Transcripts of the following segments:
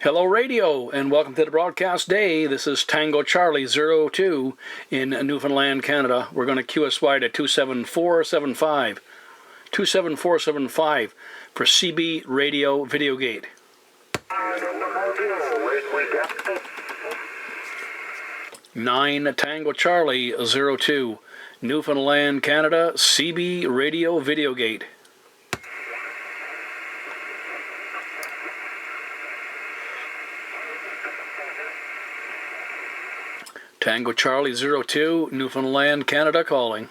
Hello radio, and welcome to the broadcast day. This is Tango Charlie 02 in Newfoundland, Canada. We're going to QSY to 27475. 27475 for CB Radio VideoGate. 9 Tango Charlie 02, Newfoundland, Canada, CB Radio VideoGate. Tango Charlie 02, Newfoundland, Canada calling.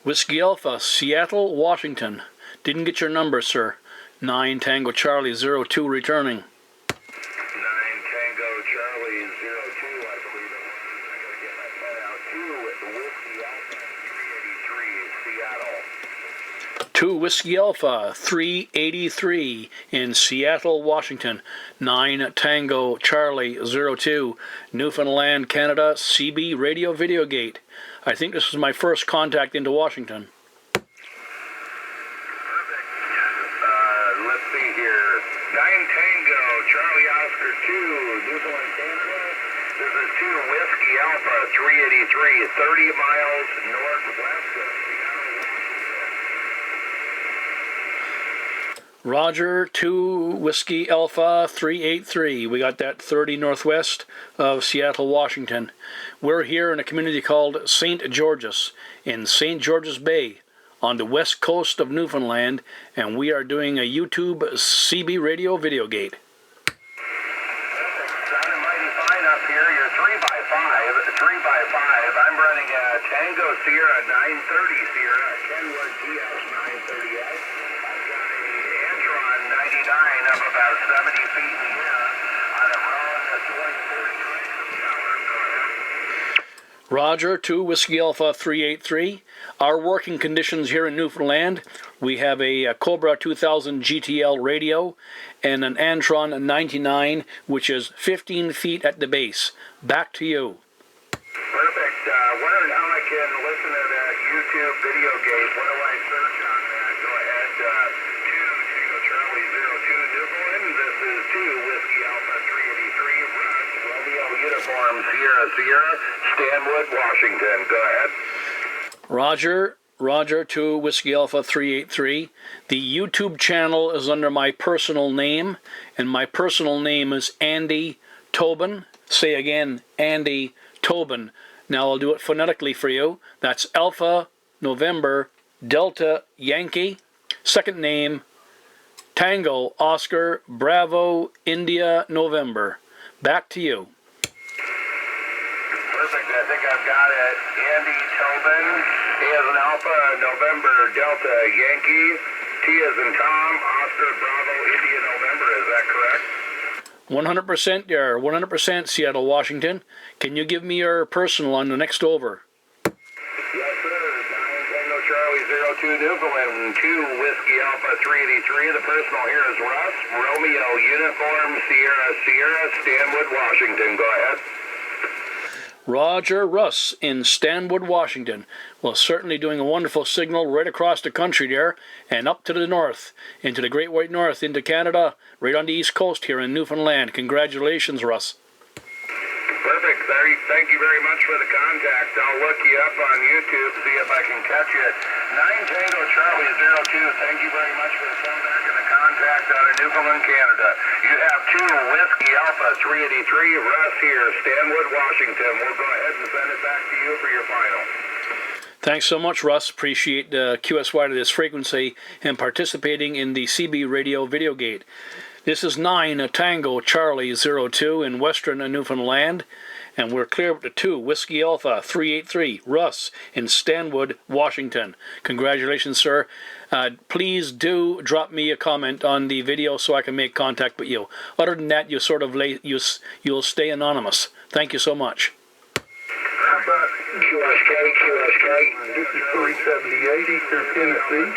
Whiskey Alpha, Seattle, Washington. Didn't get your number, sir. 9 Tango Charlie 02 returning. 9 Tango Charlie 02, I believe it was. I gotta get my pen out. 2 Whiskey Alpha 383, Seattle. 2 Whiskey Alpha 383 in Seattle, Washington. 9 Tango Charlie 02, Newfoundland, Canada, CB Radio VideoGate. I think this was my first contact into Washington. Let's see here. 9 Tango, Charlie Oscar 2, Newfoundland, Canada. This is 2 Whiskey Alpha 383, 30 miles northwest of Seattle. Roger, 2 Whiskey Alpha 383. We got that 30 northwest of Seattle, Washington. We're here in a community called St. George's in St. George's Bay, on the west coast of Newfoundland, and we are doing a YouTube CB Radio VideoGate. Sounding mighty fine up here. You're 3x5. 3x5. I'm running a Tango Sierra 930 Sierra, Kenwood GS 930S. I've got a Antron 99 up about 70 feet in the air on a Ron 2040 tractor tower. Roger, 2 Whiskey Alpha 383. Our working conditions here in Newfoundland, we have a Cobra 2000 GTL radio and an Antron 99, which is 15 feet at the base. Back to you. Perfect. Wondering how I can listen to that YouTube video gate. What do I search on that? Go ahead. 2 Tango Charlie 02 Newfoundland. This is 2 Whiskey Alpha 383 Russ Romeo Uniform Sierra Sierra, Stanwood, Washington. Go ahead. Roger, 2 Whiskey Alpha 383. The YouTube channel is under my personal name, and my personal name is Andy Tobin. Say again, Andy Tobin. Now I'll do it phonetically for you. That's Alpha, November, Delta, Yankee. Second name, Tango, Oscar, Bravo, India, November. Back to you. Perfect. I think I've got it. Andy Tobin. A as in Alpha, November, Delta, Yankee. T as in Tom, Oscar, Bravo, India, November. Is that correct? 100% there. 100% Seattle, Washington. Can you give me your personal on the next over? Yes, sir. 9 Tango Charlie 02 Newfoundland, 2 Whiskey Alpha 383. The personal here is Russ Romeo Uniform Sierra Sierra, Stanwood, Washington. Go ahead. Roger, Russ in Stanwood, Washington. Well, certainly doing a wonderful signal right across the country there and up to the north, into the Great White North, into Canada, right on the east coast here in Newfoundland. Congratulations, Russ. Perfect. Thank you very much for the contact. I'll look you up on YouTube, see if I can catch you. 9 Tango Charlie 02, thank you very much for the phone back and the contact out of Newfoundland, Canada. You have 2 Whiskey Alpha 383, Russ here, Stanwood, Washington. We'll go ahead and send it back to you for your final. Thanks so much, Russ. Appreciate QSY to this frequency and participating in the CB Radio VideoGate. This is 9 Tango Charlie 02 in western Newfoundland, and we're clear with the 2 Whiskey Alpha 383 Russ in Stanwood, Washington. Congratulations, sir. Please do drop me a comment on the video so I can make contact with you. Other than that, you sort of you'll stay anonymous. Thank you so much. QSK, this is 378 Eastern Tennessee.